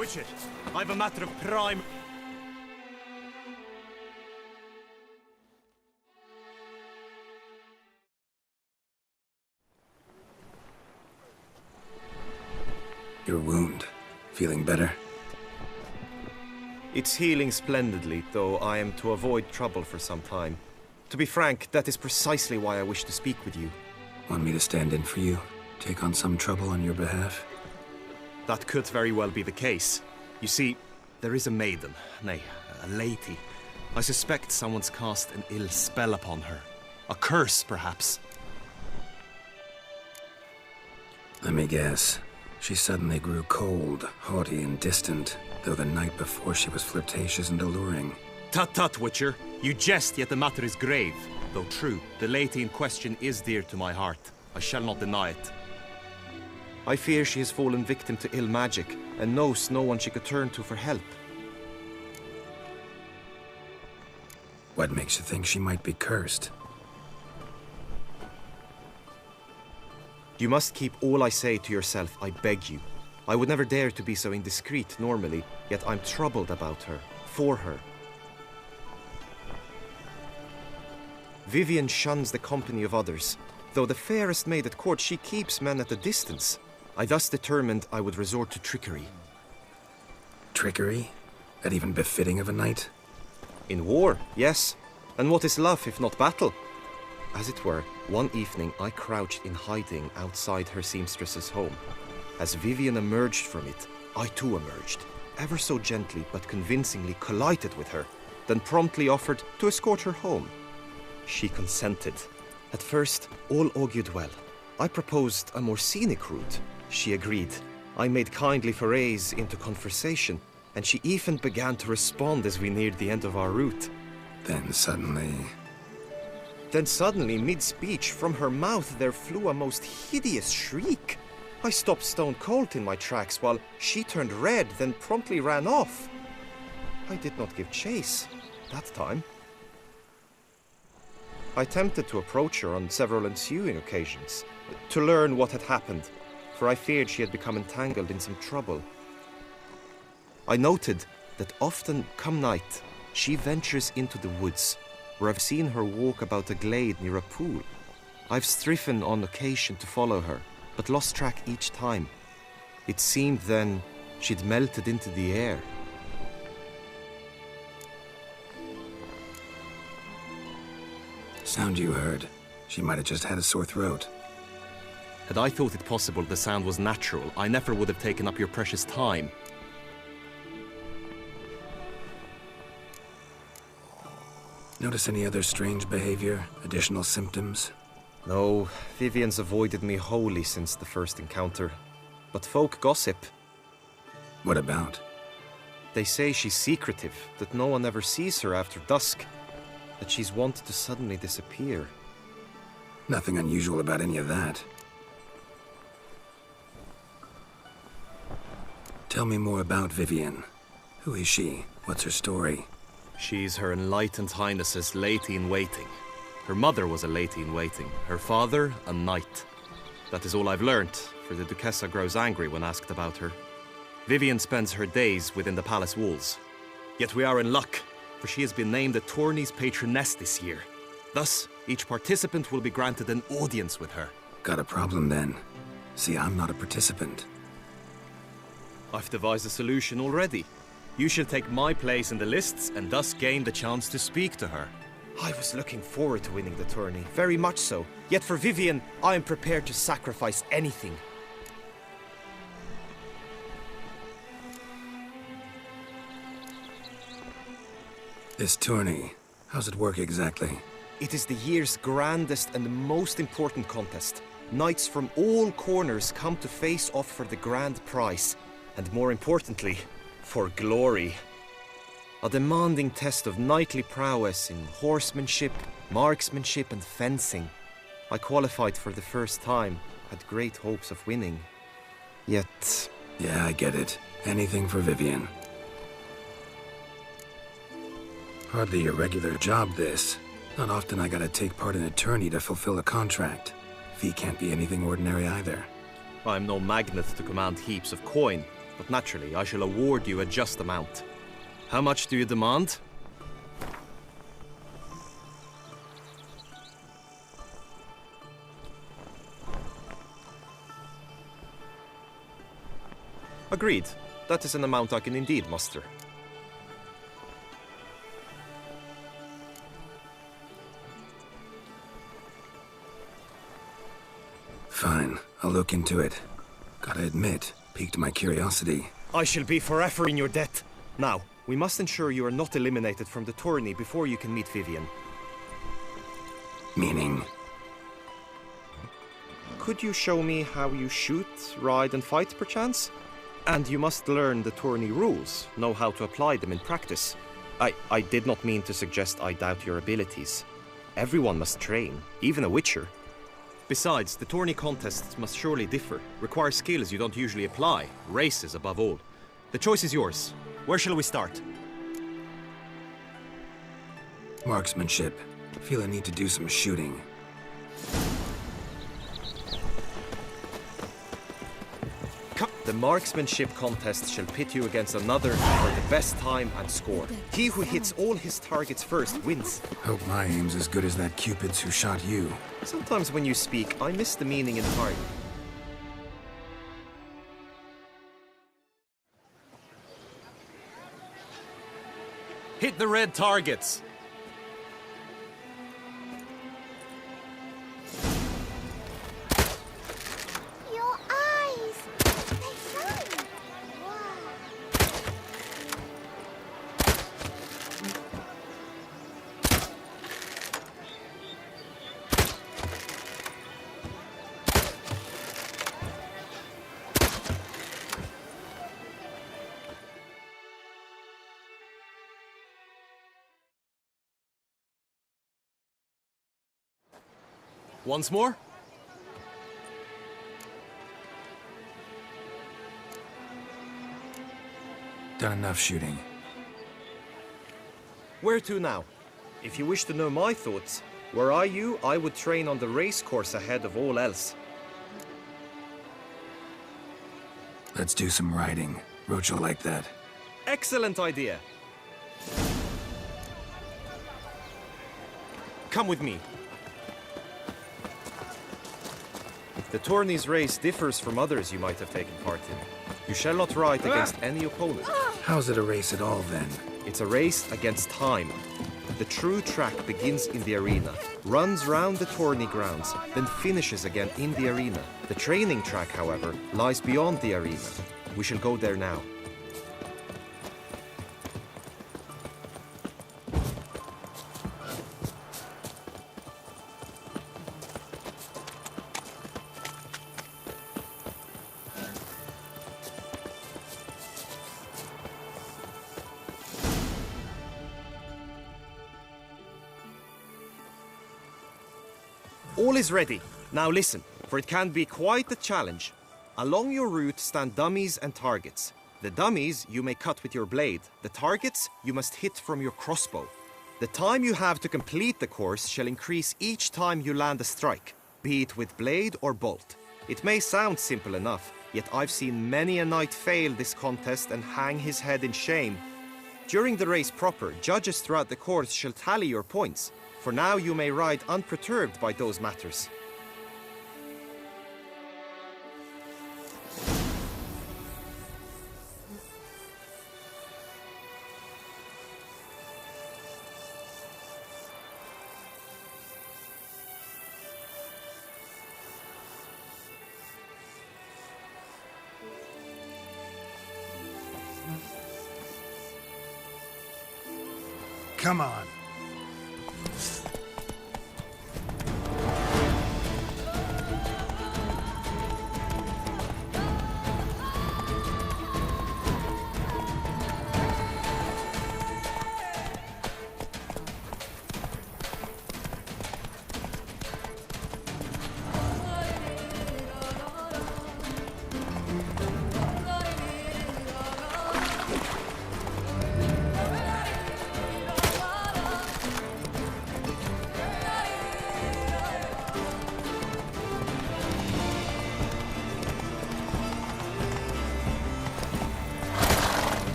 Witcher, I've a matter of prime... Your wound. Feeling better? It's healing splendidly, though I am to avoid trouble for some time. To be frank, that is precisely why I wish to speak with you. Want me to stand in for you? Take on some trouble on your behalf? That could very well be the case. You see, there is a maiden, nay, a lady. I suspect someone's cast an ill spell upon her. A curse, perhaps. Let me guess. She suddenly grew cold, haughty, and distant, though the night before she was flirtatious and alluring. Tut tut, Witcher. You jest, yet the matter is grave. Though true, the lady in question is dear to my heart. I shall not deny it. I fear she has fallen victim to ill magic, and knows no one she could turn to for help. What makes you think she might be cursed? You must keep all I say to yourself, I beg you. I would never dare to be so indiscreet normally, yet I'm troubled about her, for her. Vivian shuns the company of others. Though the fairest maid at court, she keeps men at a distance. I thus determined I would resort to trickery. Trickery? That even befitting of a knight? In war, yes. And what is love if not battle? As it were, one evening I crouched in hiding outside her seamstress's home. As Vivian emerged from it, I too emerged, ever so gently but convincingly collided with her, then promptly offered to escort her home. She consented. At first, all augured well. I proposed a more scenic route. She agreed. I made kindly forays into conversation, and she even began to respond as we neared the end of our route. Then suddenly, mid-speech, from her mouth there flew a most hideous shriek. I stopped stone cold in my tracks while she turned red, then promptly ran off. I did not give chase that time. I attempted to approach her on several ensuing occasions, to learn what had happened, for I feared she had become entangled in some trouble. I noted that often, come night, she ventures into the woods, where I've seen her walk about a glade near a pool. I've striven on occasion to follow her, but lost track each time. It seemed then she'd melted into the air. sound you heard. She might have just had a sore throat. Had I thought it possible the sound was natural, I never would have taken up your precious time. Notice any other strange behavior? Additional symptoms? No, Vivian's avoided me wholly since the first encounter. But folk gossip. What about? They say she's secretive, that no one ever sees her after dusk, that she's wont to suddenly disappear. Nothing unusual about any of that. Tell me more about Vivian. Who is she? What's her story? She's Her Enlightened Highness's lady-in-waiting. Her mother was a lady-in-waiting, her father a knight. That is all I've learnt, for the Duchessa grows angry when asked about her. Vivian spends her days within the palace walls. Yet we are in luck, for she has been named the tourney's patroness this year. Thus, each participant will be granted an audience with her. Got a problem then. See, I'm not a participant. I've devised a solution already. You shall take my place in the lists and thus gain the chance to speak to her. I was looking forward to winning the tourney, very much so. Yet for Vivian, I am prepared to sacrifice anything. This tourney, how's it work exactly? It is the year's grandest and most important contest. Knights from all corners come to face off for the grand prize. And more importantly, for glory. A demanding test of knightly prowess in horsemanship, marksmanship and fencing. I qualified for the first time, had great hopes of winning. Yet... Yeah, I get it. Anything for Vivian. Hardly a regular job, this. Not often I gotta take part in a tourney to fulfill a contract. Fee can't be anything ordinary either. I'm no magnet to command heaps of coin, but naturally I shall award you a just amount. How much do you demand? Agreed. That is an amount I can indeed muster. Fine, I'll look into it. Gotta admit, piqued my curiosity. I shall be forever in your debt. Now, we must ensure you are not eliminated from the tourney before you can meet Vivian. Meaning? Could you show me how you shoot, ride and fight, perchance? And you must learn the tourney rules, know how to apply them in practice. I did not mean to suggest I doubt your abilities. Everyone must train, even a witcher. Besides, the tourney contests must surely differ, require skills you don't usually apply, races above all. The choice is yours. Where shall we start? Marksmanship. Feel I need to do some shooting. The marksmanship contest shall pit you against another for the best time and score. He who hits all his targets first wins. Hope my aim's as good as that Cupid's who shot you. Sometimes when you speak, I miss the meaning entirely. Hit the red targets! Your eyes! They shine! Wow! Once more? Done enough shooting. Where to now? If you wish to know my thoughts, were I you, I would train on the race course ahead of all else. Let's do some riding. Roach will like that. Excellent idea! Come with me. The tourney's race differs from others you might have taken part in. You shall not ride against any opponent. How's it a race at all, then? It's a race against time. The true track begins in the arena, runs round the tourney grounds, then finishes again in the arena. The training track, however, lies beyond the arena. We shall go there now. All is ready. Now listen, for it can be quite a challenge. Along your route stand dummies and targets. The dummies you may cut with your blade. The targets you must hit from your crossbow. The time you have to complete the course shall increase each time you land a strike, be it with blade or bolt. It may sound simple enough, yet I've seen many a knight fail this contest and hang his head in shame. During the race proper, judges throughout the course shall tally your points. For now you may ride unperturbed by those matters. Come on.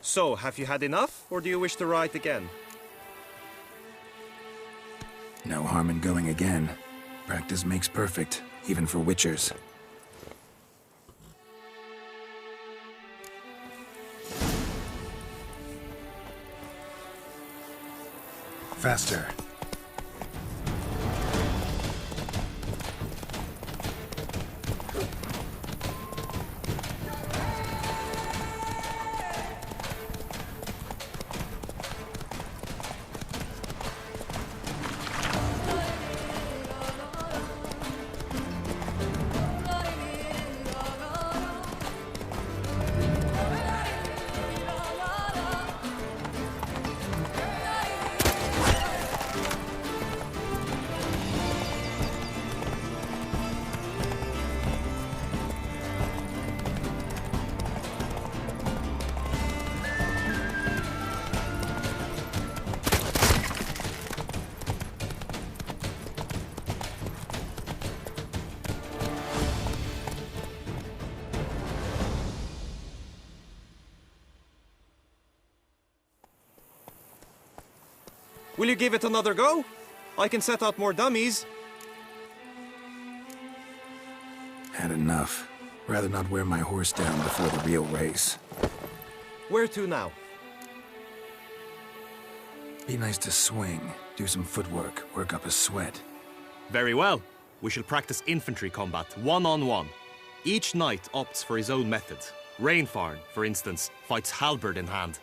So, have you had enough, or do you wish to ride again? No harm in going again. Practice makes perfect, even for witchers. Faster. Will you give it another go? I can set out more dummies. Had enough. Rather not wear my horse down before the real race. Where to now? Be nice to swing, do some footwork, work up a sweat. Very well. We shall practice infantry combat, one-on-one. Each knight opts for his own method. Rainfarn, for instance, fights halberd in hand.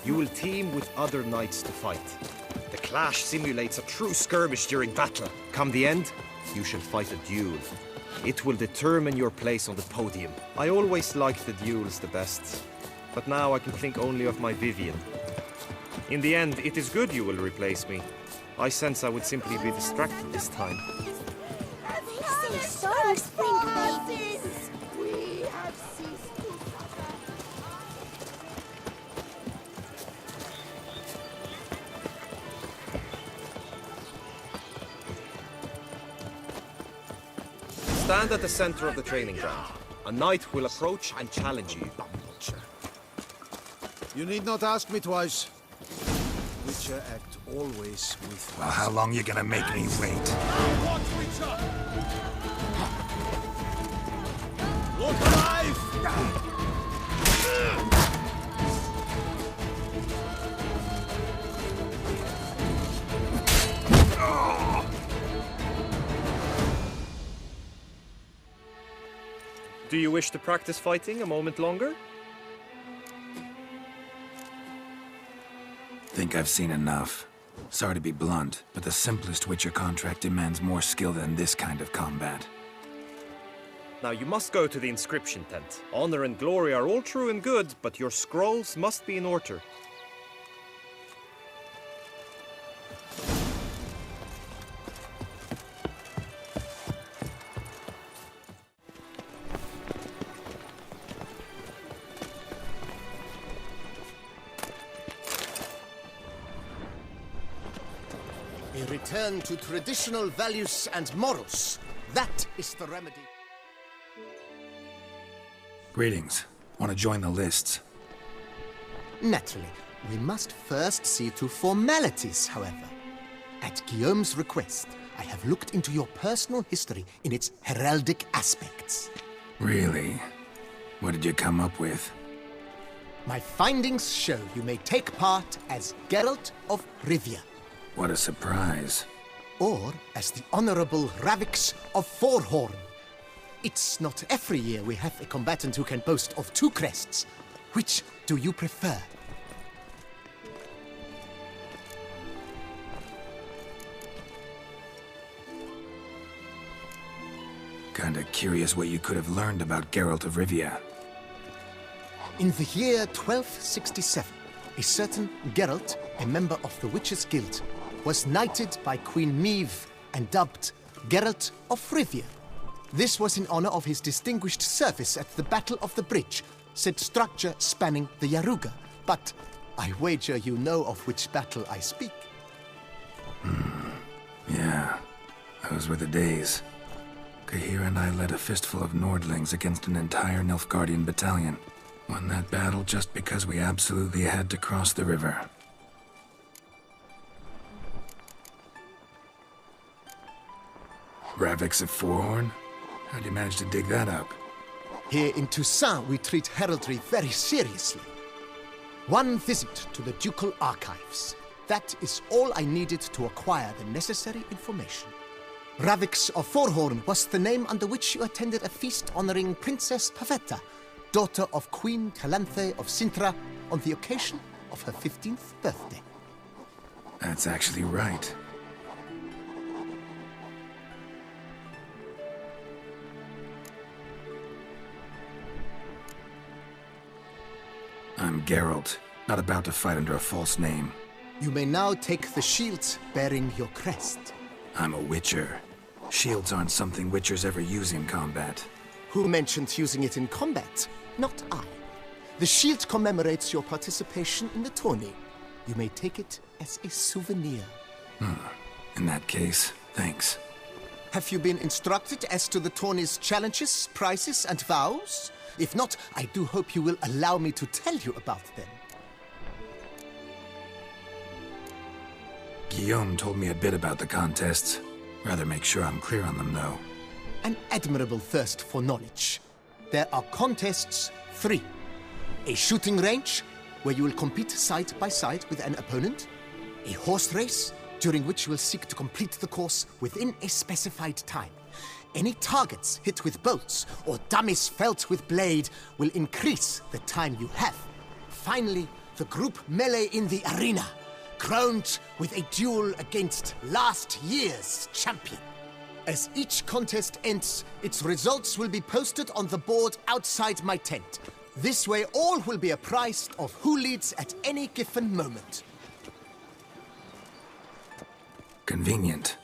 You will team with other knights to fight. The clash simulates a true skirmish during battle. Come the end, you shall fight a duel. It will determine your place on the podium. I always liked the duels the best, but now I can think only of my Vivian. In the end, it is good you will replace me. I sense I would simply be distracted this time. They say so, spring babies. We have ceased to Stand at the center of the training ground. A knight will approach and challenge you. You need not ask me twice. Witcher act always with... Well, how long you gonna make me wait? What Witcher? Look alive! Do you wish to practice fighting a moment longer? Think I've seen enough. Sorry to be blunt, but the simplest Witcher contract demands more skill than this kind of combat. Now you must go to the inscription tent. Honor and glory are all true and good, but your scrolls must be in order. A return to traditional values and morals. That is the remedy. Greetings. Want to join the lists? Naturally, we must first see to formalities, however. At Guillaume's request, I have looked into your personal history in its heraldic aspects. Really? What did you come up with? My findings show you may take part as Geralt of Rivia, What a surprise. or as the Honorable Ravix of Forhorn. It's not every year we have a combatant who can boast of two crests. Which do you prefer? Kinda curious what you could have learned about Geralt of Rivia. In the year 1267, a certain Geralt, a member of the Witches' Guild, was knighted by Queen Meve and dubbed Geralt of Rivia. This was in honor of his distinguished service at the Battle of the Bridge, said structure spanning the Yaruga. But I wager you know of which battle I speak. Yeah, those were the days. Kahir and I led a fistful of Nordlings against an entire Nilfgaardian battalion. Won that battle just because we absolutely had to cross the river. Ravix of Fourhorn? How'd you manage to dig that up? Here in Toussaint, we treat heraldry very seriously. One visit to the ducal archives. That is all I needed to acquire the necessary information. Ravix of Fourhorn was the name under which you attended a feast honoring Princess Pavetta, daughter of Queen Calanthe of Sintra, on the occasion of her 15th birthday. That's actually right. I'm Geralt, not about to fight under a false name. You may now take the shield bearing your crest. I'm a Witcher. Shields aren't something Witchers ever use in combat. Who mentioned using it in combat? Not I. The shield commemorates your participation in the tourney. You may take it as a souvenir. In that case, thanks. Have you been instructed as to the tourney's challenges, prizes, and vows? If not, I do hope you will allow me to tell you about them. Guillaume told me a bit about the contests. Rather make sure I'm clear on them, though. An admirable thirst for knowledge. There are contests 3. A shooting range, where you will compete side by side with an opponent. A horse race, during which you will seek to complete the course within a specified time. Any targets hit with bolts or dummies felt with blade will increase the time you have. Finally, the group melee in the arena, crowned with a duel against last year's champion. As each contest ends, its results will be posted on the board outside my tent. This way all will be apprised of who leads at any given moment. Convenient.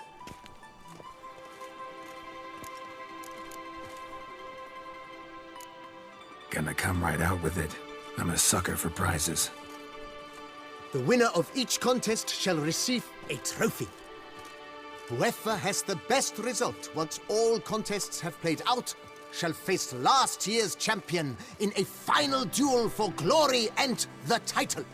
Gonna come right out with it. I'm a sucker for prizes. The winner of each contest shall receive a trophy. Whoever has the best result once all contests have played out shall face last year's champion in a final duel for glory and the title.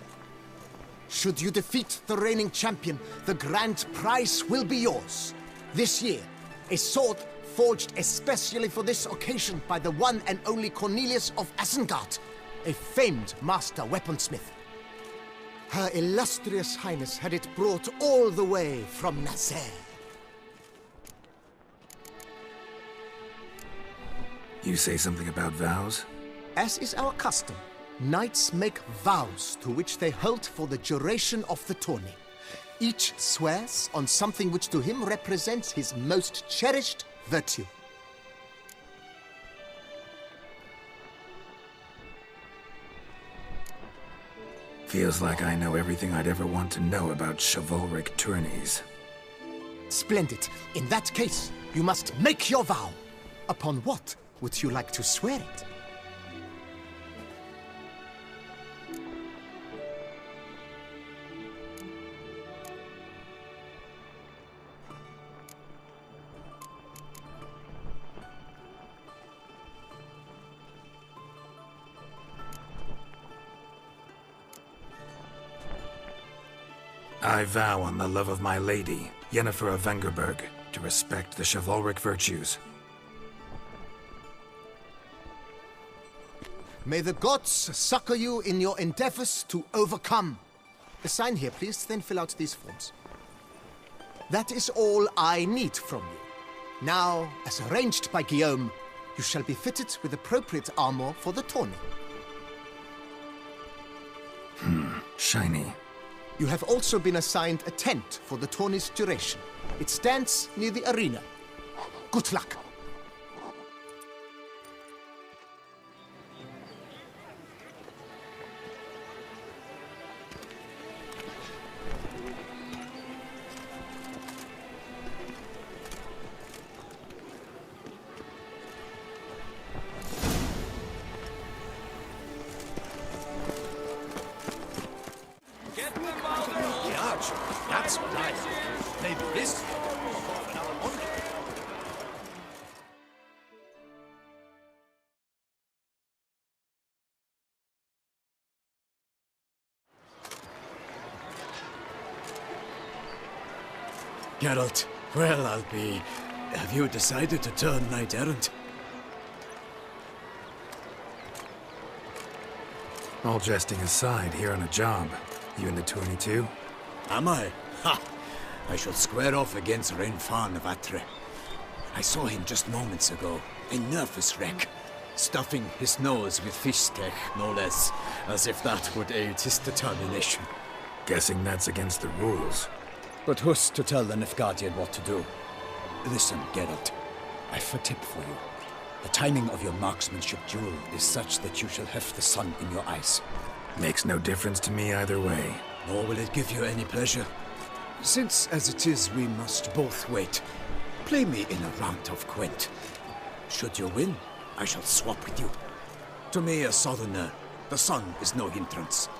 Should you defeat the reigning champion, the grand prize will be yours. This year, a sword forged especially for this occasion by the one and only Cornelius of Isengard, a famed master weaponsmith. Her illustrious highness had it brought all the way from Nazaire. You say something about vows? As is our custom, knights make vows to which they hold for the duration of the tourney. Each swears on something which to him represents his most cherished virtue. Feels like I know everything I'd ever want to know about chivalric tourneys. Splendid. In that case, you must make your vow. Upon what would you like to swear it? I vow on the love of my lady, Yennefer of Vengerberg, to respect the chivalric virtues. May the gods succor you in your endeavors to overcome. Sign here, please, then fill out these forms. That is all I need from you. Now, as arranged by Guillaume, you shall be fitted with appropriate armor for the tourney. Shiny. You have also been assigned a tent for the tourney's duration. It stands near the arena. Good luck. That's nice. Maybe this. Geralt, well, I'll be... Have you decided to turn knight-errant? All jesting aside, here on a job. You in the 22? Am I? Ha! I shall square off against Renfan of Atre. I saw him just moments ago. A nervous wreck. Stuffing his nose with fish steak, no less. As if that would aid his determination. Guessing that's against the rules. But who's to tell the Nilfgaardian what to do? Listen, Geralt. I've a tip for you. The timing of your marksmanship duel is such that you shall have the sun in your eyes. Makes no difference to me either way. Nor will it give you any pleasure. Since, as it is, we must both wait, play me in a round of Gwent. Should you win, I shall swap with you. To me, a southerner, the sun is no hindrance.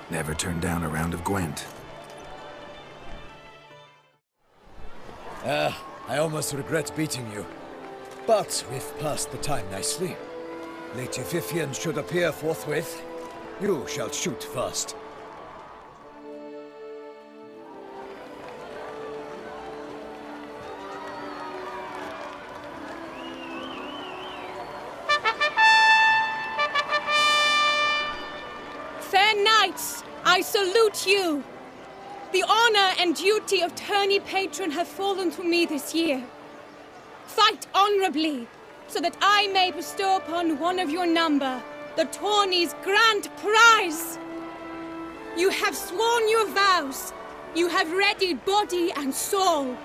Never turn down a round of Gwent. I almost regret beating you. But we've passed the time nicely. Lady Vivian should appear forthwith. You shall shoot first. Fair knights, I salute you! The honor and duty of tourney patron have fallen to me this year. Fight honorably, so that I may bestow upon one of your number the tourney's grand prize. You have sworn your vows. You have readied body and soul.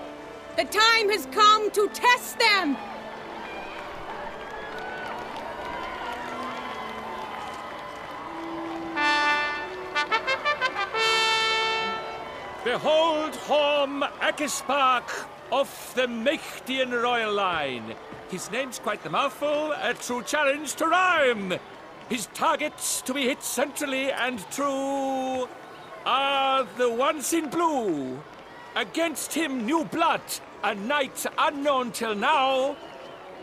The time has come to test them. Behold Horm Akispark of the Mechtian royal line. His name's quite the mouthful, a true challenge to rhyme. His targets to be hit centrally and true are the ones in blue. Against him new blood, a knight unknown till now.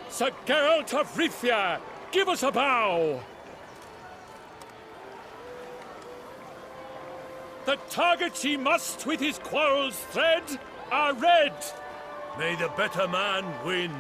Sir Geralt of Rivia, give us a bow. The targets he must with his quarrels thread are red. May the better man win.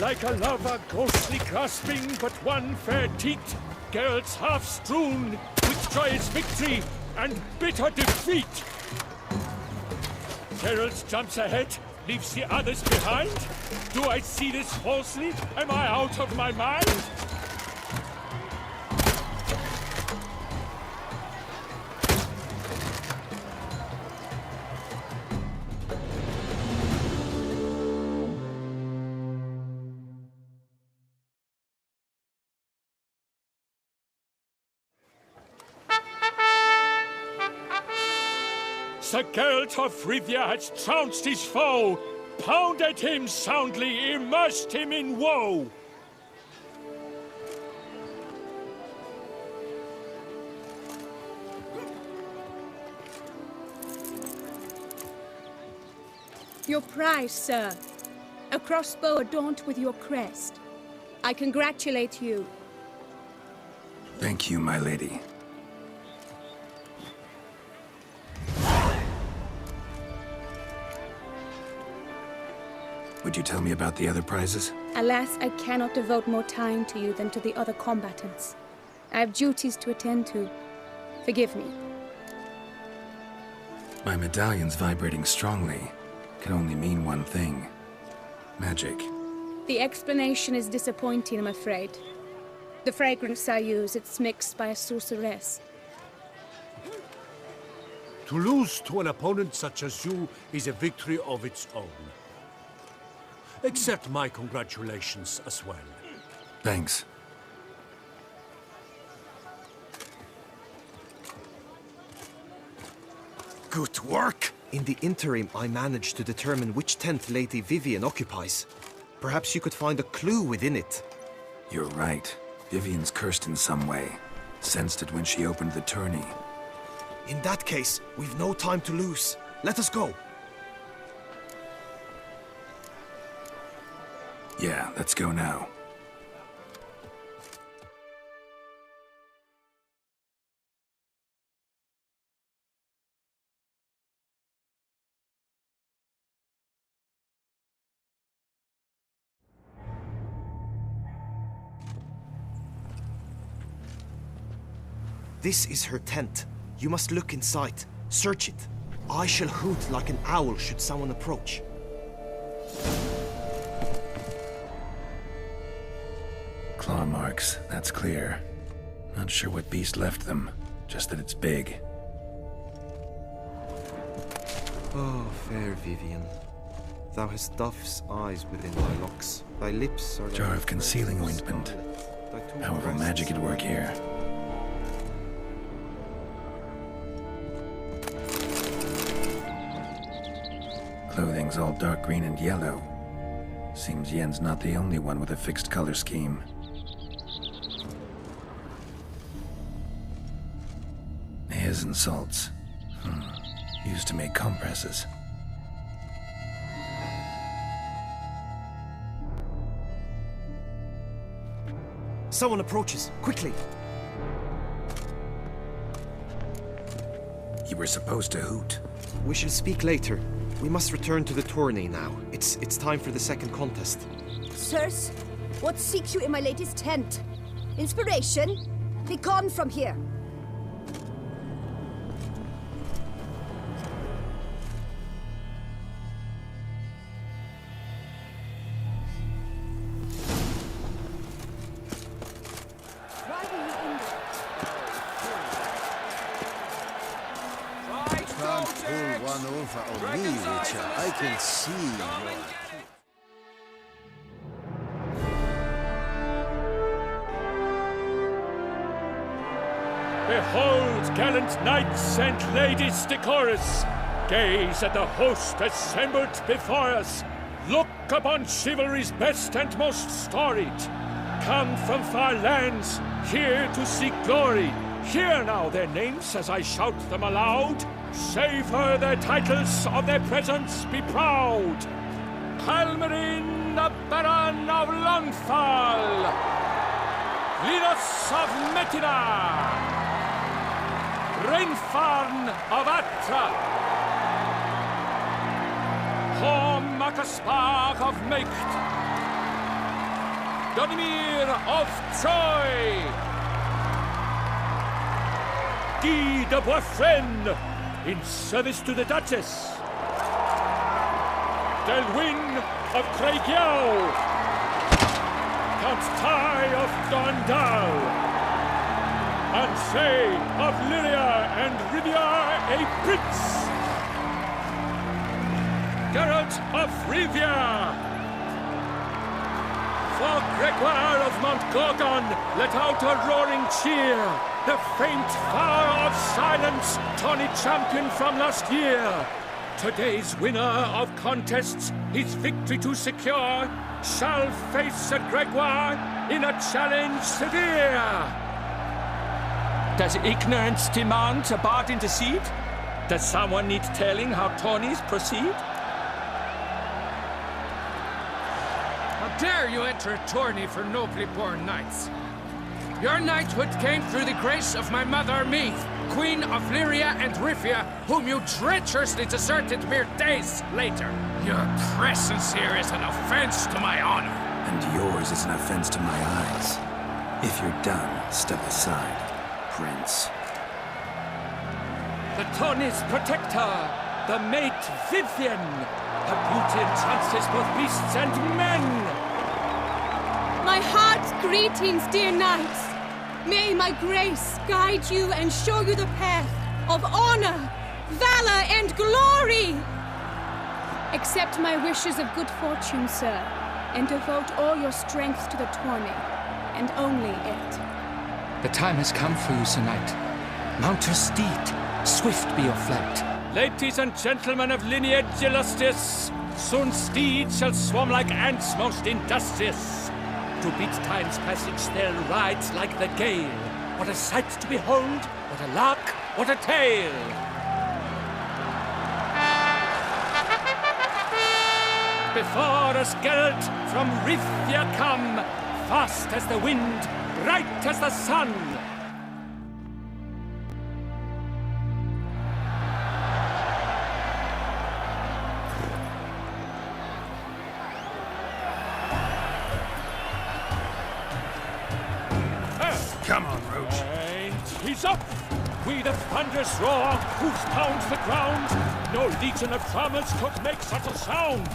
Like a lover ghostly grasping but one fair teat, Geralt's half strewn with joyous victory and bitter defeat. Geralt jumps ahead, leaves the others behind. Do I see this falsely? Am I out of my mind? Sir Geralt of Rivia has trounced his foe, pounded him soundly, immersed him in woe. Your prize, sir. A crossbow adorned with your crest. I congratulate you. Thank you, my lady. Would you tell me about the other prizes? Alas, I cannot devote more time to you than to the other combatants. I have duties to attend to. Forgive me. My medallion's vibrating strongly. Can only mean one thing. Magic. The explanation is disappointing, I'm afraid. The fragrance I use, it's mixed by a sorceress. To lose to an opponent such as you is a victory of its own. Accept my congratulations as well. Thanks. Good work! In the interim, I managed to determine which tent Lady Vivian occupies. Perhaps you could find a clue within it. You're right. Vivian's cursed in some way. Sensed it when she opened the tourney. In that case, we've no time to lose. Let us go. Yeah, let's go now. This is her tent. You must look inside. Search it. I shall hoot like an owl should someone approach. Claw marks, that's clear. Not sure what beast left them, just that it's big. Oh, fair Vivian. Thou hast dove's eyes within thy locks. Thy lips are... Jar of concealing ointment. Powerful magic at work here. Clothing's all dark green and yellow. Seems Yen's not the only one with a fixed color scheme. Hairs and salts. Used to make compresses. Someone approaches. Quickly! You were supposed to hoot. We shall speak later. We must return to the tourney now. It's time for the second contest. Sirs, what seeks you in my latest tent? Inspiration? Be gone from here. Over on me, Witcher. I can see you. Behold, gallant knights and ladies decorous! Gaze at the host assembled before us! Look upon chivalry's best and most storied! Come from far lands, here to seek glory! Hear now their names as I shout them aloud! Savor their titles, of their presence be proud! Halmarin, the Baron of Longfall! Linus of Metina! Rainfarn of Atra! Horm Akaspar of Mecht! Donimir of Troy! Guy de Boisfren! In service to the Duchess! Delwyn of Craigiau! Count Tai of Gondal! Ansay of Lyria and Rivia a prince! Geralt of Rivia! For Gregoire of Montgorgon, let out a roaring cheer! The faint fire of silence, tawny champion from last year! Today's winner of contests, his victory to secure, shall face Sir Gregoire in a challenge severe! Does ignorance demand a bard intercede? Does someone need telling how tourneys proceed? How dare you enter a tourney for nobly born knights? Your knighthood came through the grace of my mother Meath, Queen of Lyria and Rivia, whom you treacherously deserted mere days later. Your presence here is an offense to my honor. And yours is an offense to my eyes. If you're done, step aside, Prince. The tourney's protector, the mate Vivian, her beauty entrances both beasts and men. My heart's greetings, dear knights. May my grace guide you and show you the path of honor, valor, and glory. Accept my wishes of good fortune, sir, and devote all your strength to the tourney, and only it. The time has come for you, Sir Knight. Mount your steed. Swift be your flight. Ladies and gentlemen of lineage illustrious, soon steeds shall swarm like ants most industrious. To beat time's passage they'll ride like the gale. What a sight to behold, what a lark, what a tale! Before us Geralt from Rithia come, fast as the wind, bright as the sun. Come on, Roach. And he's up! We the thunderous roar, hoofs pound the ground. No legion of farmers could make such a sound.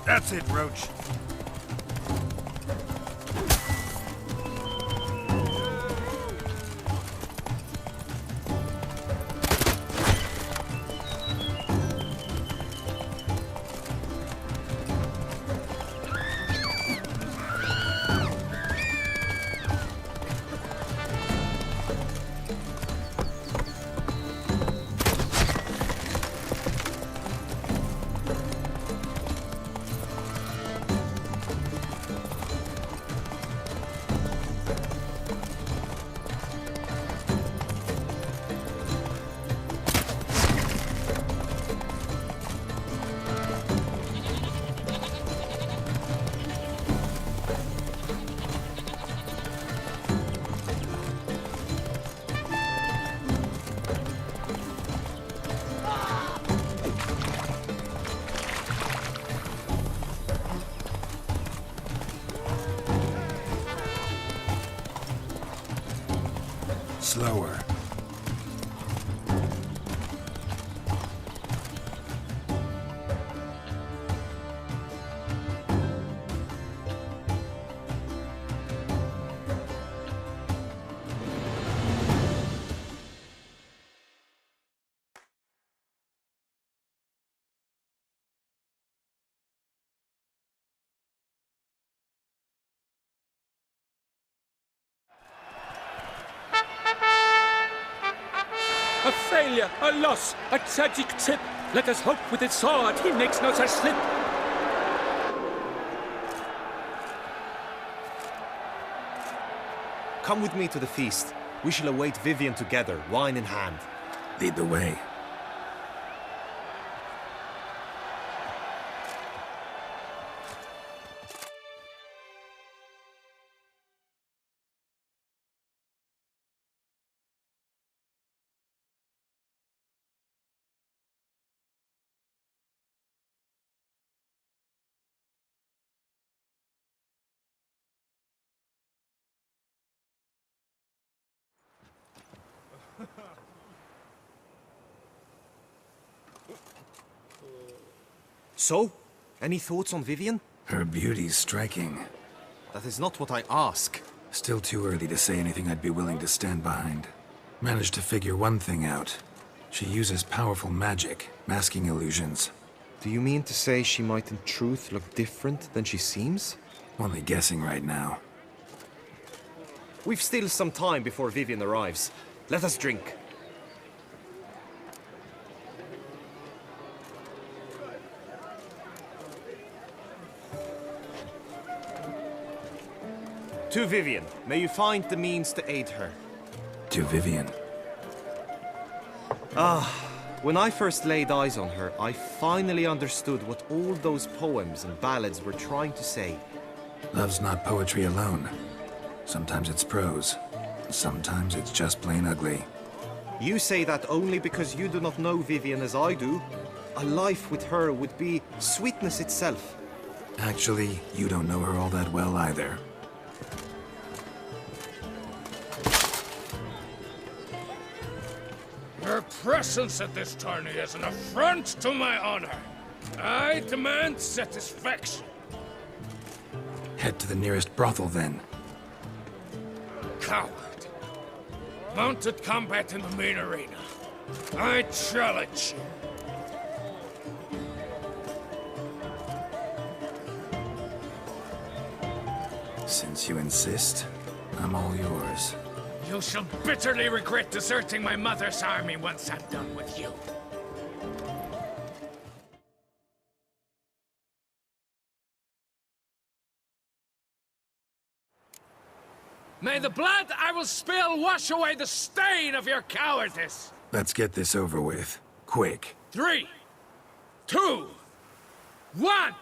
That's it, Roach. Slower. A failure, a loss, a tragic trip. Let us hope with his sword he makes no such slip. Come with me to the feast. We shall await Vivian together, wine in hand. Lead the way. So, any thoughts on Vivian? Her beauty's striking. That is not what I ask. Still too early to say anything I'd be willing to stand behind. Managed to figure one thing out. She uses powerful magic, masking illusions. Do you mean to say she might in truth look different than she seems? Only guessing right now. We've still some time before Vivian arrives. Let us drink. To Vivian, may you find the means to aid her. To Vivian. When I first laid eyes on her, I finally understood what all those poems and ballads were trying to say. Love's not poetry alone. Sometimes it's prose. Sometimes it's just plain ugly. You say that only because you do not know Vivian as I do. A life with her would be sweetness itself. Actually, you don't know her all that well either. Your presence at this tourney is an affront to my honor. I demand satisfaction. Head to the nearest brothel, then. Coward. Mounted combat in the main arena. I challenge you. Since you insist, I'm all yours. You shall bitterly regret deserting my mother's army once I'm done with you. May the blood I will spill wash away the stain of your cowardice! Let's get this over with. Quick. 3, 2, 1!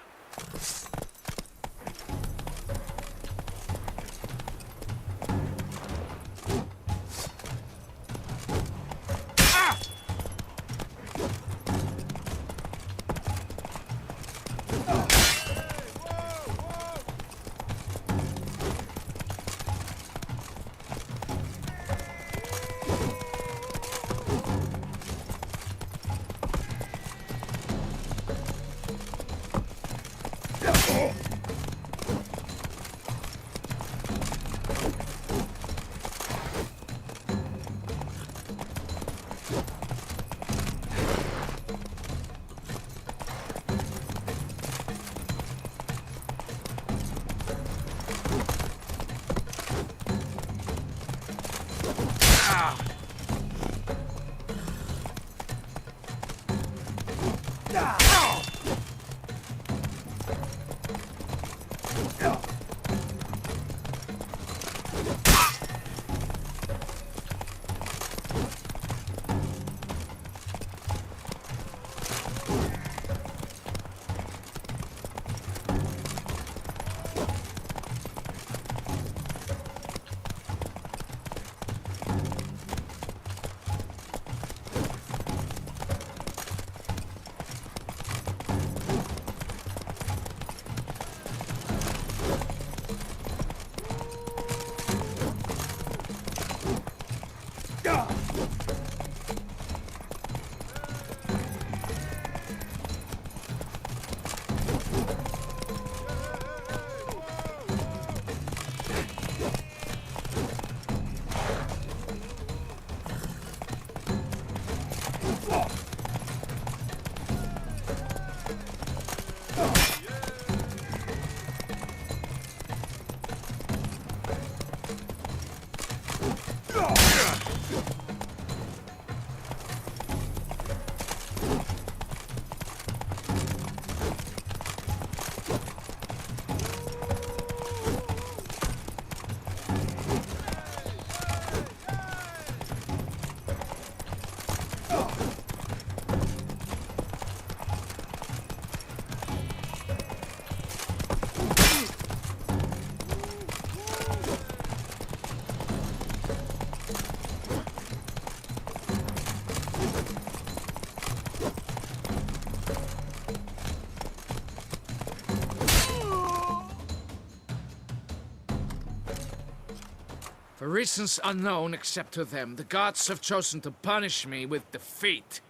For reasons unknown except to them, the gods have chosen to punish me with defeat.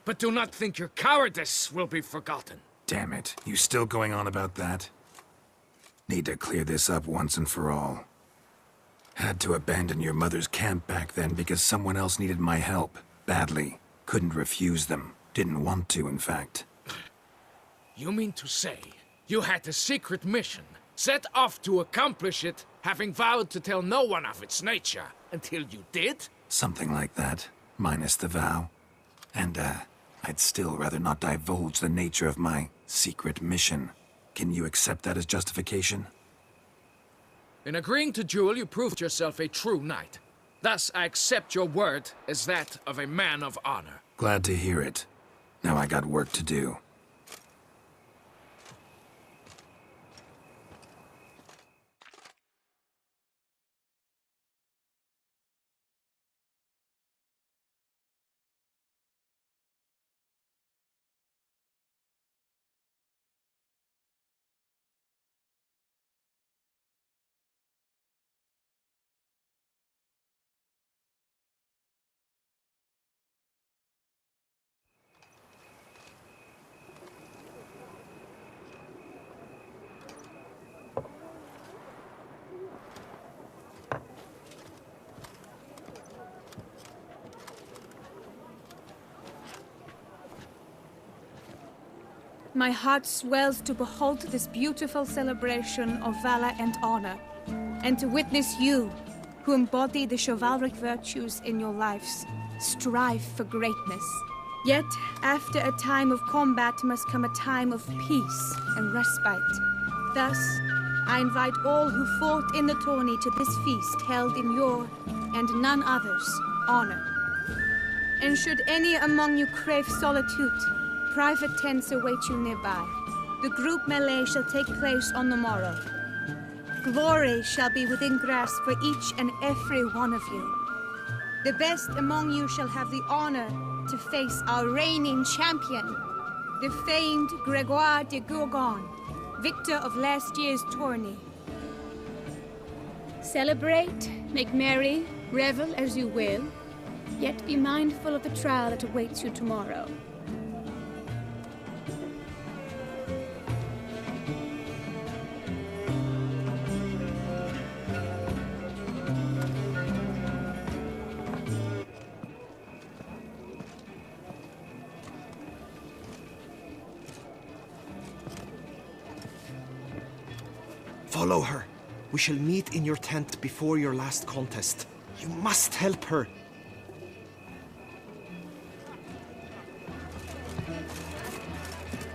But do not think your cowardice will be forgotten. Damn it. You still going on about that? Need to clear this up once and for all. Had to abandon your mother's camp back then because someone else needed my help. Badly. Couldn't refuse them. Didn't want to, in fact. You mean to say you had a secret mission, set off to accomplish it, having vowed to tell no one of its nature, until you did? Something like that. Minus the vow. And, I'd still rather not divulge the nature of my secret mission. Can you accept that as justification? In agreeing to duel, you proved yourself a true knight. Thus, I accept your word as that of a man of honor. Glad to hear it. Now I got work to do. My heart swells to behold this beautiful celebration of valor and honor, and to witness you, who embody the chivalric virtues in your lives, strive for greatness. Yet, after a time of combat must come a time of peace and respite. Thus, I invite all who fought in the tourney to this feast held in your, and none other's, honor. And should any among you crave solitude, private tents await you nearby. The group melee shall take place on the morrow. Glory shall be within grasp for each and every one of you. The best among you shall have the honor to face our reigning champion, the famed Gregoire de Gourgon, victor of last year's tourney. Celebrate, make merry, revel as you will, yet be mindful of the trial that awaits you tomorrow. Follow her. We shall meet in your tent before your last contest. You must help her.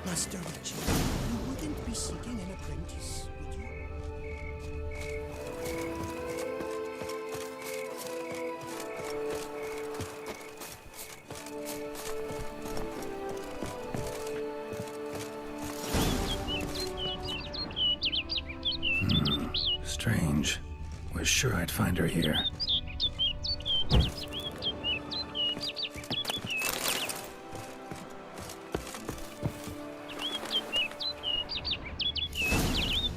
Master Richie, you wouldn't be seeking an apprentice, would you? Strange. Was sure I'd find her here.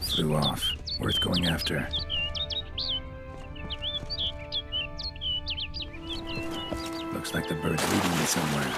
Flew off. Worth going after. Looks like the bird's leading me somewhere.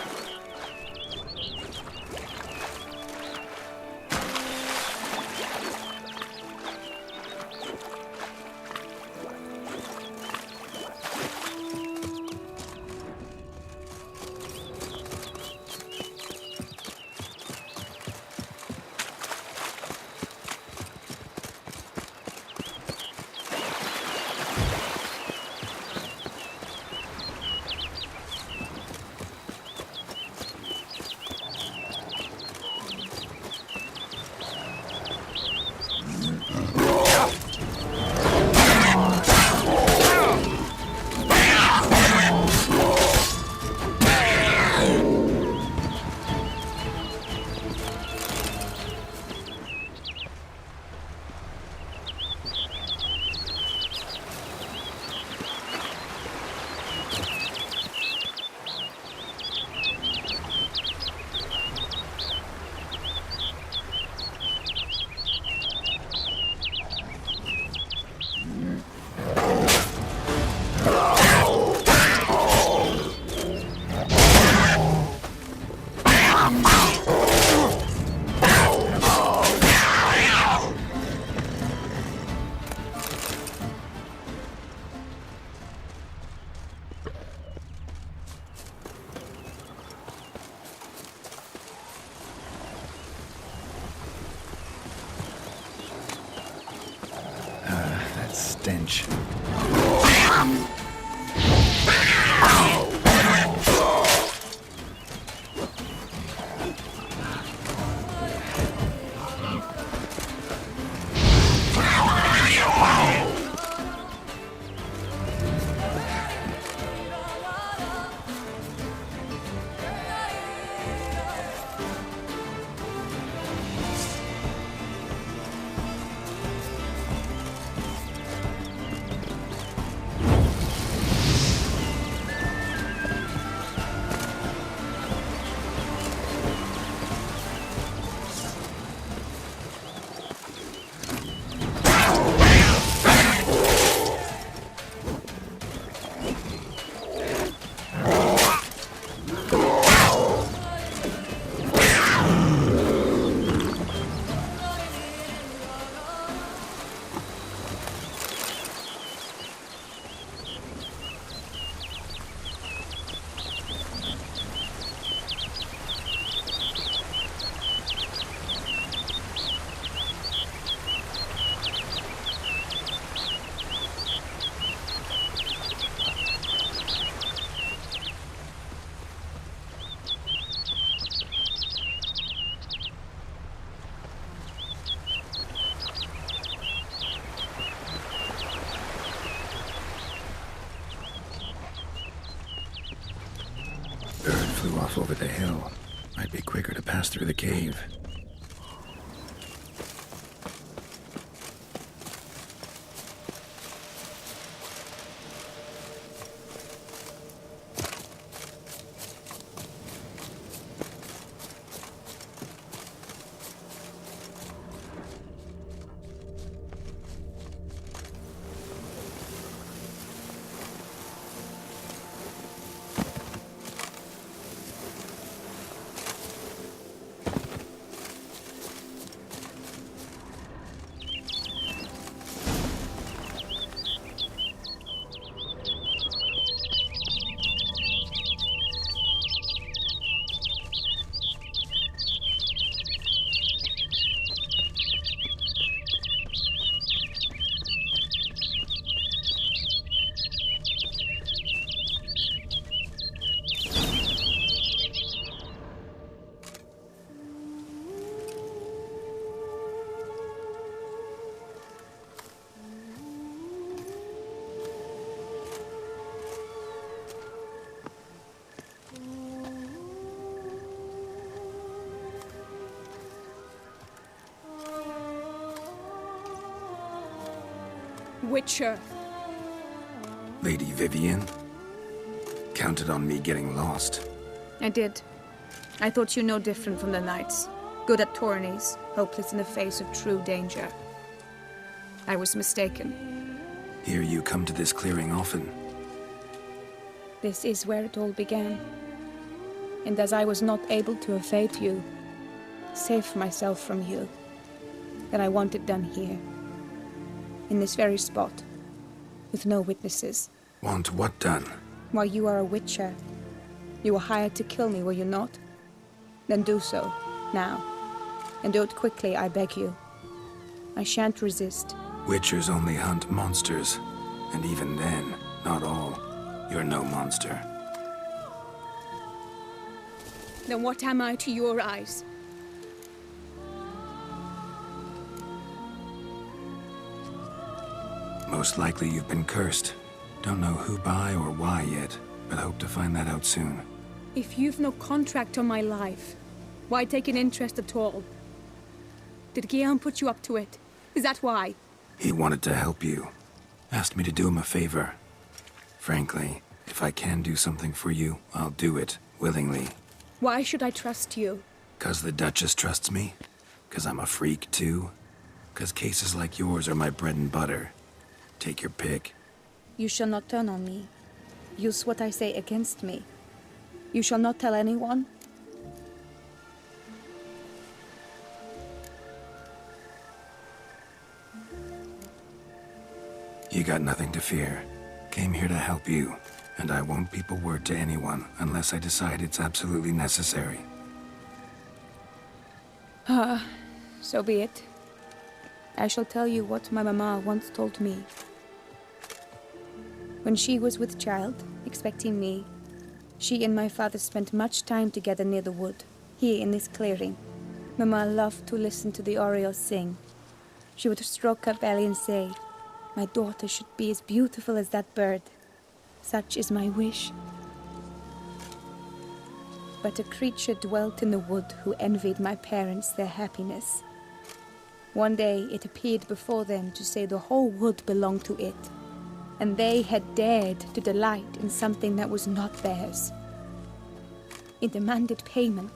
Stench. flew off over the hill. Might be quicker to pass through the cave. Witcher. Lady Vivian? Counted on me getting lost. I did. I thought you no different from the knights. Good at tourneys, hopeless in the face of true danger. I was mistaken. Hear you come to this clearing often. This is where it all began. And as I was not able to evade you, save myself from you, then I want it done here. In this very spot, with no witnesses. Want what done? Why, you are a witcher. You were hired to kill me, were you not? Then do so, now. And do it quickly, I beg you. I shan't resist. Witchers only hunt monsters. And even then, not all. You're no monster. Then what am I to your eyes? Most likely you've been cursed. Don't know who by or why yet, but hope to find that out soon. If you've no contract on my life, why take an interest at all? Did Guillaume put you up to it? Is that why? He wanted to help you. Asked me to do him a favor. Frankly, if I can do something for you, I'll do it, willingly. Why should I trust you? 'Cause the Duchess trusts me? 'Cause I'm a freak, too? 'Cause cases like yours are my bread and butter. Take your pick. You shall not turn on me. Use what I say against me. You shall not tell anyone. You got nothing to fear. Came here to help you, and I won't peep a word to anyone unless I decide it's absolutely necessary. So be it. I shall tell you what my mama once told me. When she was with child, expecting me, she and my father spent much time together near the wood, here in this clearing. Mama loved to listen to the orioles sing. She would stroke her belly and say, "My daughter should be as beautiful as that bird. Such is my wish." But a creature dwelt in the wood who envied my parents their happiness. One day it appeared before them to say the whole wood belonged to it, and they had dared to delight in something that was not theirs. It demanded payment,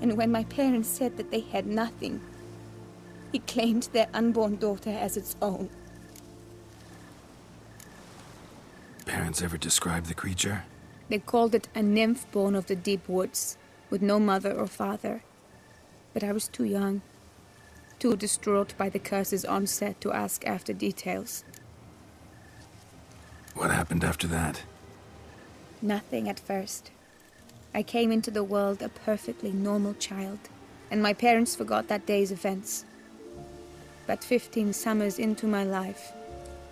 and when my parents said that they had nothing, it claimed their unborn daughter as its own. Parents ever describe the creature? They called it a nymph born of the deep woods, with no mother or father. But I was too young, too distraught by the curse's onset to ask after details. What happened after that? Nothing at first. I came into the world a perfectly normal child, and my parents forgot that day's events. But 15 summers into my life,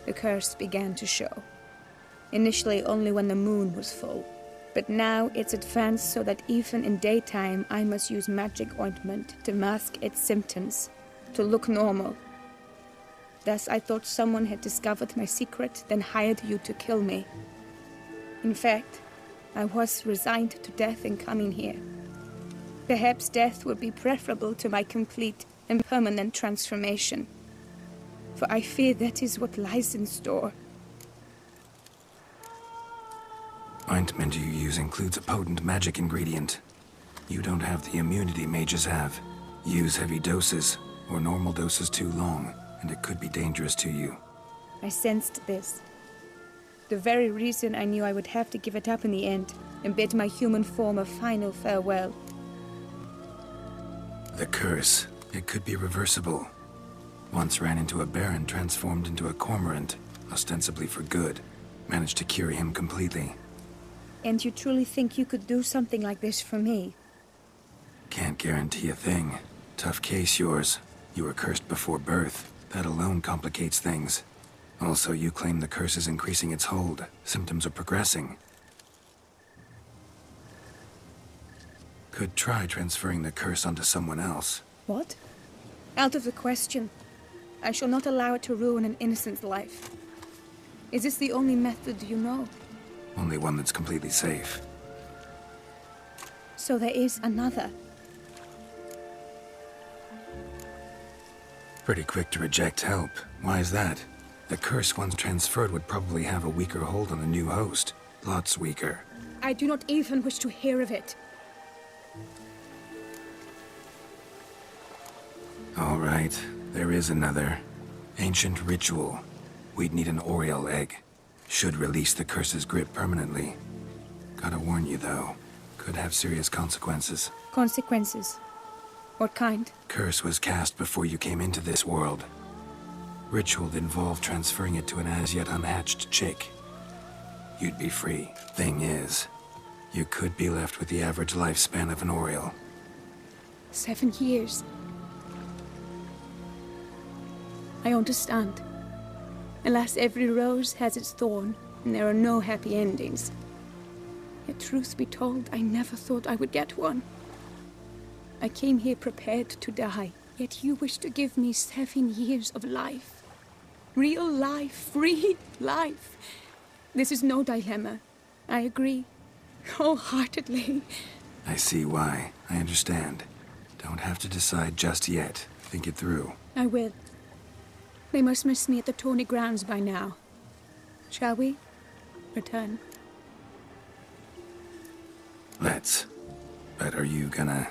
the curse began to show. Initially only when the moon was full, but now it's advanced so that even in daytime I must use magic ointment to mask its symptoms, to look normal. Thus I thought someone had discovered my secret, then hired you to kill me. In fact, I was resigned to death in coming here. Perhaps death would be preferable to my complete and permanent transformation. For I fear that is what lies in store. Ointment you use includes a potent magic ingredient. You don't have the immunity mages have. Use heavy doses, or normal doses too long, and it could be dangerous to you. I sensed this. The very reason I knew I would have to give it up in the end, and bid my human form a final farewell. The curse. It could be reversible. Once ran into a baron transformed into a cormorant, ostensibly for good. Managed to cure him completely. And you truly think you could do something like this for me? Can't guarantee a thing. Tough case, yours. You were cursed before birth. That alone complicates things. Also, you claim the curse is increasing its hold. Symptoms are progressing. Could try transferring the curse onto someone else. What? Out of the question. I shall not allow it to ruin an innocent's life. Is this the only method you know? Only one that's completely safe. So there is another. Pretty quick to reject help. Why is that? The curse once transferred would probably have a weaker hold on the new host. Lots weaker. I do not even wish to hear of it. All right, there is another. Ancient ritual. We'd need an Oriole egg. Should release the curse's grip permanently. Gotta warn you, though. Could have serious consequences. Consequences? What kind? Curse was cast before you came into this world. Ritual involved transferring it to an as-yet unhatched chick. You'd be free. Thing is, you could be left with the average lifespan of an Oriole. 7 years. I understand. Alas, every rose has its thorn, and there are no happy endings. Yet truth be told, I never thought I would get one. I came here prepared to die, yet you wish to give me 7 years of life. Real life, free life. This is no dilemma. I agree. Wholeheartedly. I see why. I understand. Don't have to decide just yet. Think it through. I will. They must miss me at the Tawny grounds by now. Shall we? Return. Let's. But are you gonna...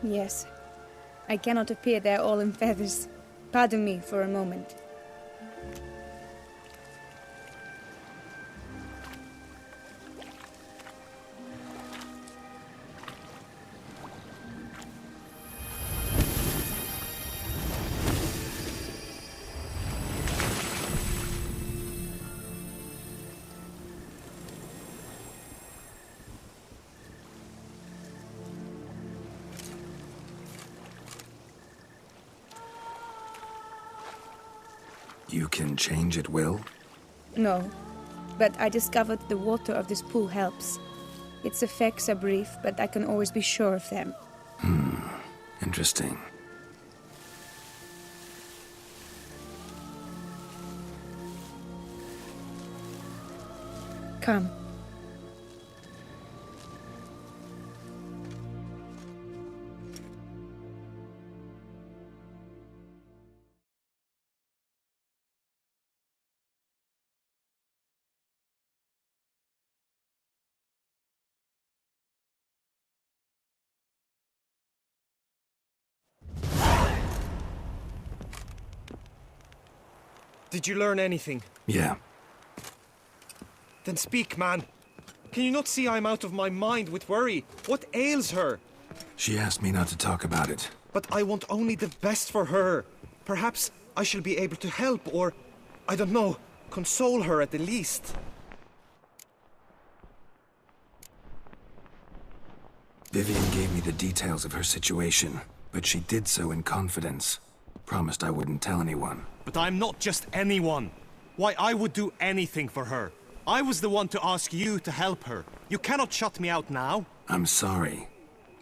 Yes. I cannot appear there all in feathers. Pardon me for a moment. You can change at will? No, but I discovered the water of this pool helps. Its effects are brief, but I can always be sure of them. Interesting. Come. Did you learn anything? Yeah. Then speak, man. Can you not see I'm out of my mind with worry? What ails her? She asked me not to talk about it. But I want only the best for her. Perhaps I shall be able to help or, I don't know, console her at the least. Vivian gave me the details of her situation, but she did so in confidence. Promised I wouldn't tell anyone. But I'm not just anyone. Why, I would do anything for her. I was the one to ask you to help her. You cannot shut me out now. I'm sorry.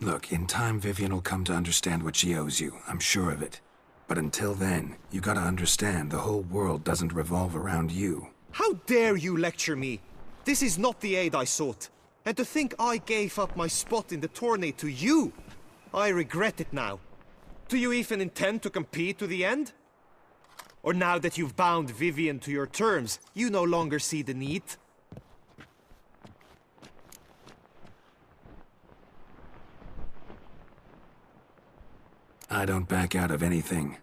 Look, in time Vivian will come to understand what she owes you. I'm sure of it. But until then, you gotta understand the whole world doesn't revolve around you. How dare you lecture me? This is not the aid I sought. And to think I gave up my spot in the tourney to you! I regret it now. Do you even intend to compete to the end? Or now that you've bound Vivian to your terms, you no longer see the need? I don't back out of anything.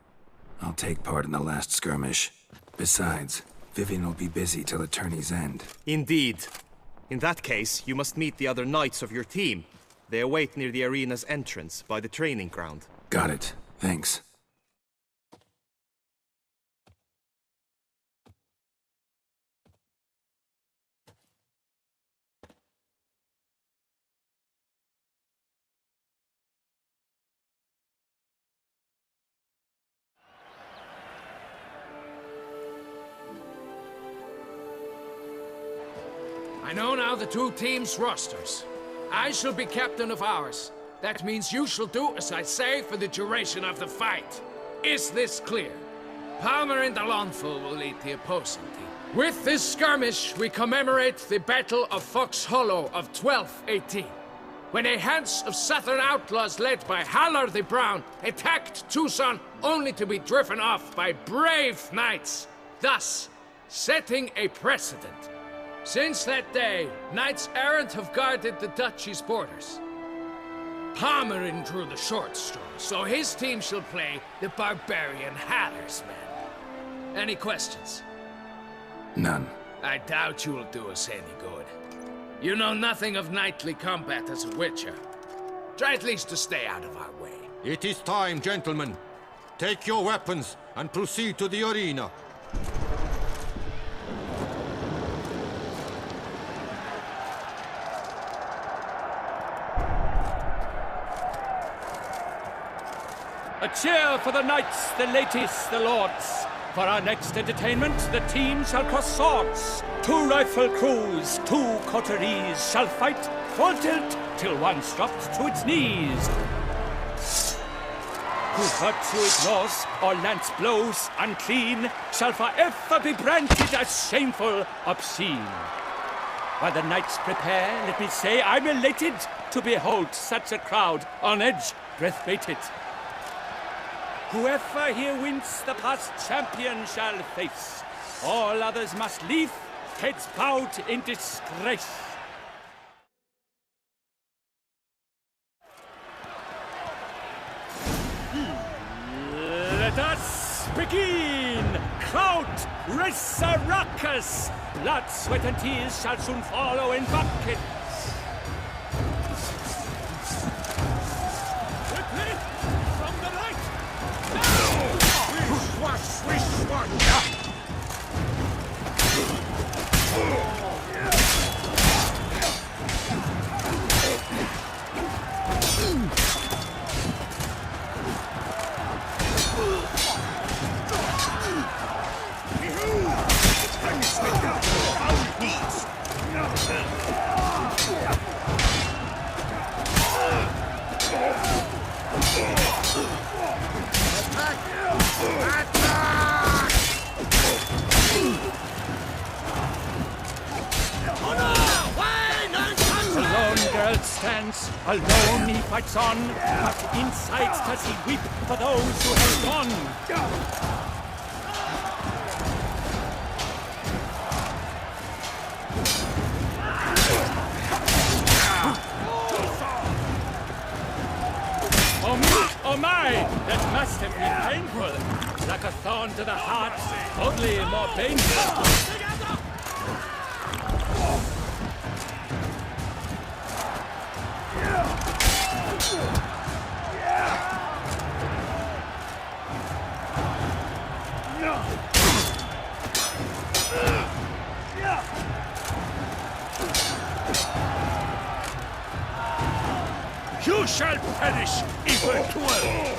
I'll take part in the last skirmish. Besides, Vivian will be busy till the tourney's end. Indeed. In that case, you must meet the other knights of your team. They await near the arena's entrance, by the training ground. Got it. Thanks. I know now the two teams' rosters. I shall be captain of ours. That means you shall do as I say for the duration of the fight. Is this clear? Palmer and Alonfo will lead the opposing team. With this skirmish, we commemorate the Battle of Fox Hollow of 1218, when a Hans of Southern outlaws led by Halar the Brown attacked Tucson only to be driven off by brave knights, thus setting a precedent. Since that day, knights errant have guarded the duchy's borders. Palmerin drew the short straw, so his team shall play the barbarian Haller's men. Any questions? None. I doubt you will do us any good. You know nothing of knightly combat as a witcher. Try at least to stay out of our way. It is time, gentlemen. Take your weapons and proceed to the arena. A cheer for the knights, the ladies, the lords. For our next entertainment, the team shall cross swords. 2 rifle crews, 2 coteries shall fight full tilt till one's dropped to its knees. Who virtue ignores or lance blows unclean shall forever be branded as shameful, obscene. While the knights prepare, let me say I'm elated to behold such a crowd on edge, breath-baited. Whoever here wins the past champion shall face. All others must leave, heads bowed in disgrace. Let us begin! Crowd, race a ruckus! Blood, sweat and tears shall soon follow in buckets. Stands alone, he fights on, but inside does he weep for those who have gone. Oh my, that must have been painful. Like a thorn to the heart, only more painful. You shall perish, evildoer!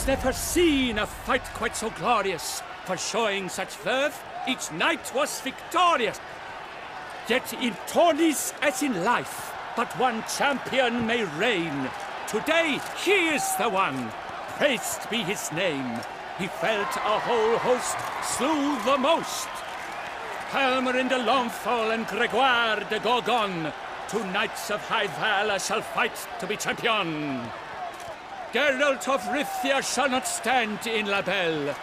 has never seen a fight quite so glorious. For showing such verve, each knight was victorious. Yet in tourneys as in life, but one champion may reign. Today, he is the one. Praised be his name. He felt a whole host, slew the most. Palmerin de Longfall and Gregoire de Gorgon, two knights of high valor shall fight to be champion. Geralt of Rivia shall not stand in La Belle.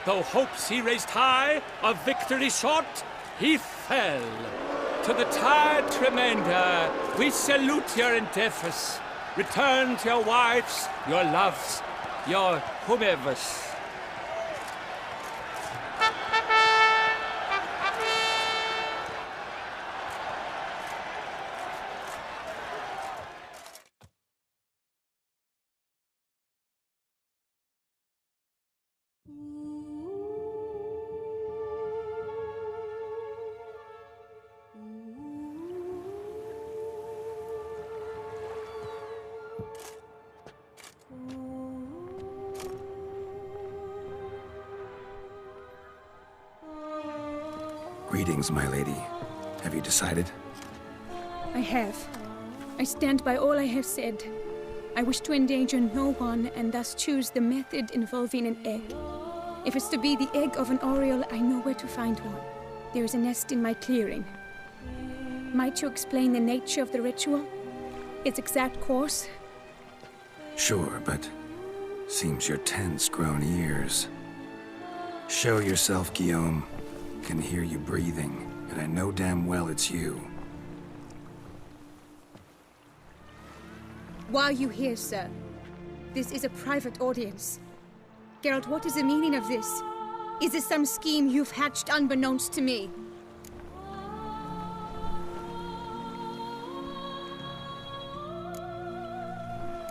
Though hopes he raised high, of victory short, he fell. To the tired remainder, we salute your endeavors. Return to your wives, your loves, your whomevers. Greetings, my lady. Have you decided? I have. I stand by all I have said. I wish to endanger no one and thus choose the method involving an egg. If it's to be the egg of an oriole, I know where to find one. There is a nest in my clearing. Might you explain the nature of the ritual? Its exact course? Sure, but seems you're tense, grown ears. Show yourself, Guillaume. Can hear you breathing, and I know damn well it's you. Why are you here, sir? This is a private audience. Geralt, what is the meaning of this? Is this some scheme you've hatched unbeknownst to me?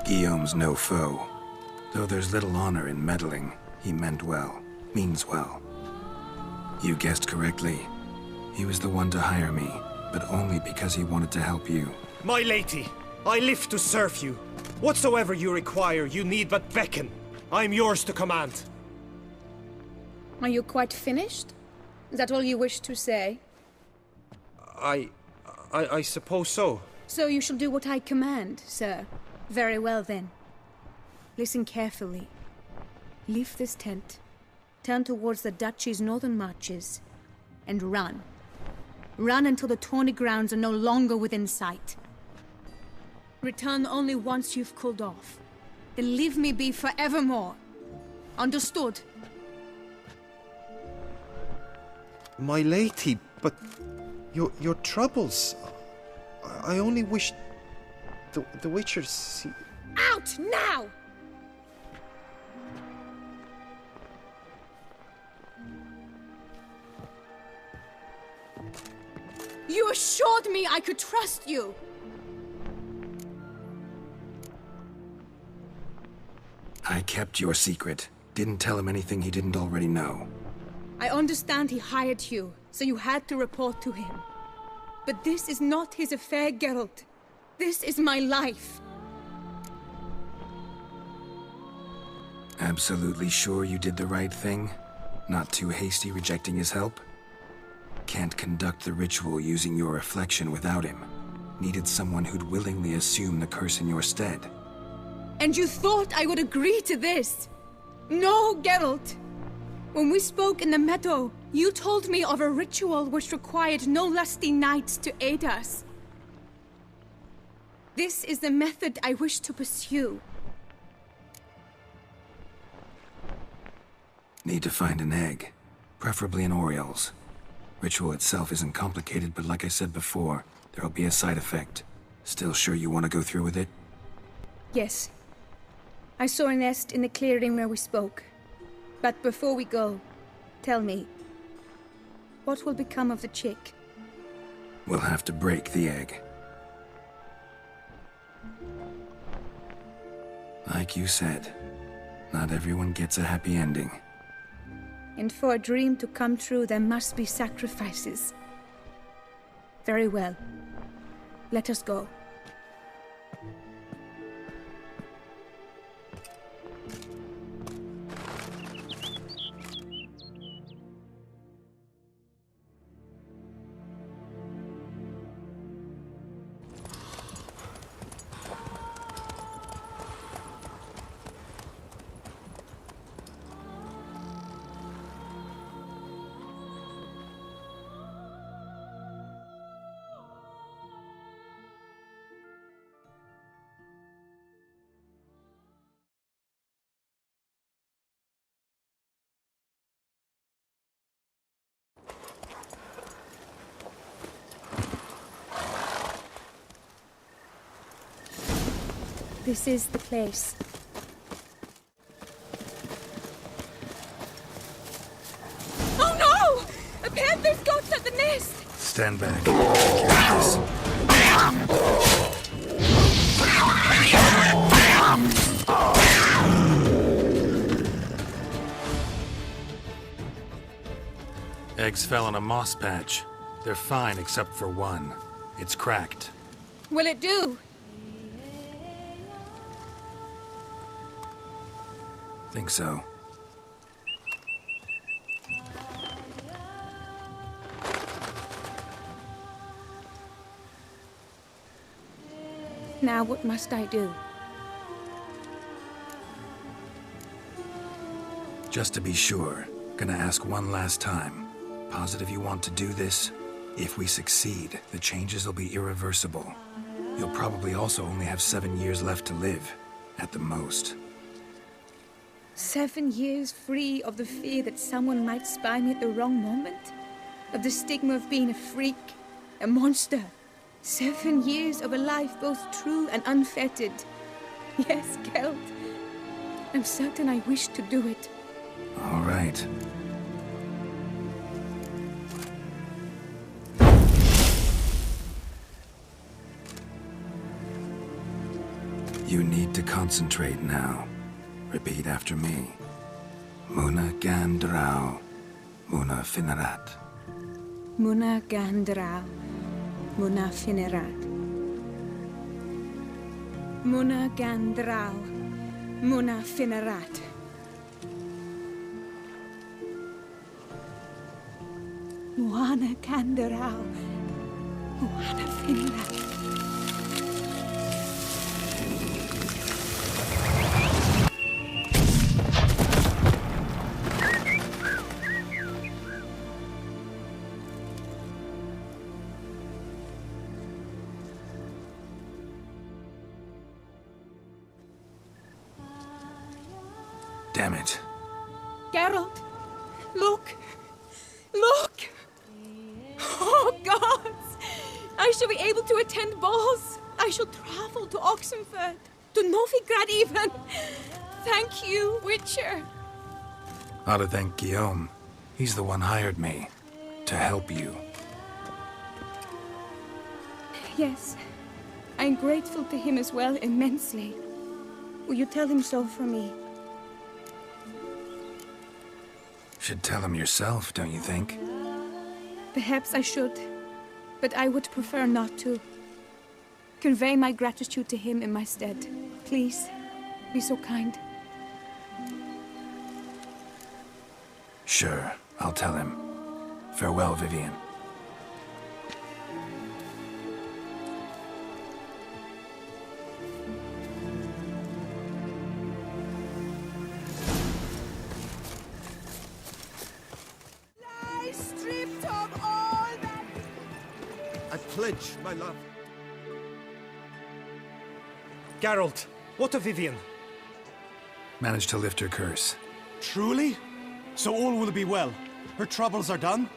Guillaume's no foe. Though there's little honor in meddling, he meant well, means well. You guessed correctly. He was the one to hire me, but only because he wanted to help you. My lady, I live to serve you. Whatsoever you require, you need but beckon. I'm yours to command. Are you quite finished? Is that all you wish to say? I suppose so. So you shall do what I command, sir. Very well, then. Listen carefully. Leave this tent. Turn towards the Duchy's northern marches. And run. Run until the tawny grounds are no longer within sight. Return only once you've cooled off. Then leave me be forevermore. Understood? My lady, but your troubles. I only wish the Witcher see. Out now! You assured me I could trust you! I kept your secret. Didn't tell him anything he didn't already know. I understand he hired you, so you had to report to him. But this is not his affair, Geralt. This is my life. Absolutely sure you did the right thing? Not too hasty rejecting his help? Can't conduct the ritual using your reflection without him. Needed someone who'd willingly assume the curse in your stead. And you thought I would agree to this? No, Geralt! When we spoke in the meadow, you told me of a ritual which required no lusty knights to aid us. This is the method I wish to pursue. Need to find an egg, preferably an oriole's. Ritual itself isn't complicated, but like I said before, there'll be a side effect. Still sure you want to go through with it? Yes. I saw a nest in the clearing where we spoke. But before we go, tell me, what will become of the chick? We'll have to break the egg. Like you said, not everyone gets a happy ending. And for a dream to come true, there must be sacrifices. Very well. Let us go. This is the place. Oh no! A panther's got at the nest! Stand back. Catch this. Eggs fell on a moss patch. They're fine except for one. It's cracked. Will it do? Think so. Now what must I do? Just to be sure, gonna ask one last time. Positive you want to do this? If we succeed, the changes will be irreversible. You'll probably also only have 7 years left to live, at the most. 7 years free of the fear that someone might spy me at the wrong moment? Of the stigma of being a freak, a monster? 7 years of a life both true and unfettered. Yes, Geralt. I'm certain I wish to do it. All right. You need to concentrate now. Repeat after me. Muna Gandrau, Muna Finerat. Muna Gandrau, Muna Finerat. Muna Gandrau, Muna Finerat. Muana Gandrau, Muana Finerat. Damn it. Geralt, look! Look! Oh, gods! I shall be able to attend balls. I shall travel to Oxenford, to Novigrad even. Thank you, Witcher. Ought to thank Guillaume. He's the one hired me. To help you. Yes, I'm grateful to him as well, immensely. Will you tell him so for me? Should tell him yourself, don't you think? Perhaps I should, but I would prefer not to. Convey my gratitude to him in my stead. Please, be so kind. Sure, I'll tell him. Farewell, Vivian. Pledge, my love. Geralt, what of Vivian? Managed to lift her curse. Truly? So all will be well. Her troubles are done?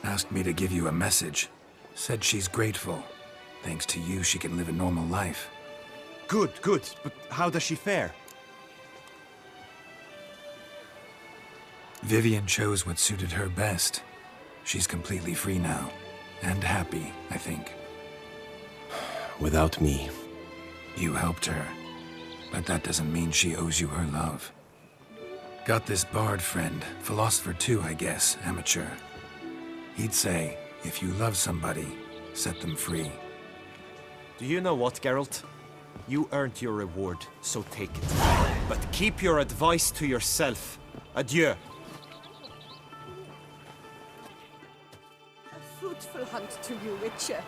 Asked me to give you a message. Said she's grateful. Thanks to you, she can live a normal life. Good, good. But how does she fare? Vivian chose what suited her best. She's completely free now. And happy, I think. Without me. You helped her. But that doesn't mean she owes you her love. Got this bard friend. Philosopher too, I guess. Amateur. He'd say, if you love somebody, set them free. Do you know what, Geralt? You earned your reward, so take it. But keep your advice to yourself. Adieu. A fruitful hunt to you, Witcher.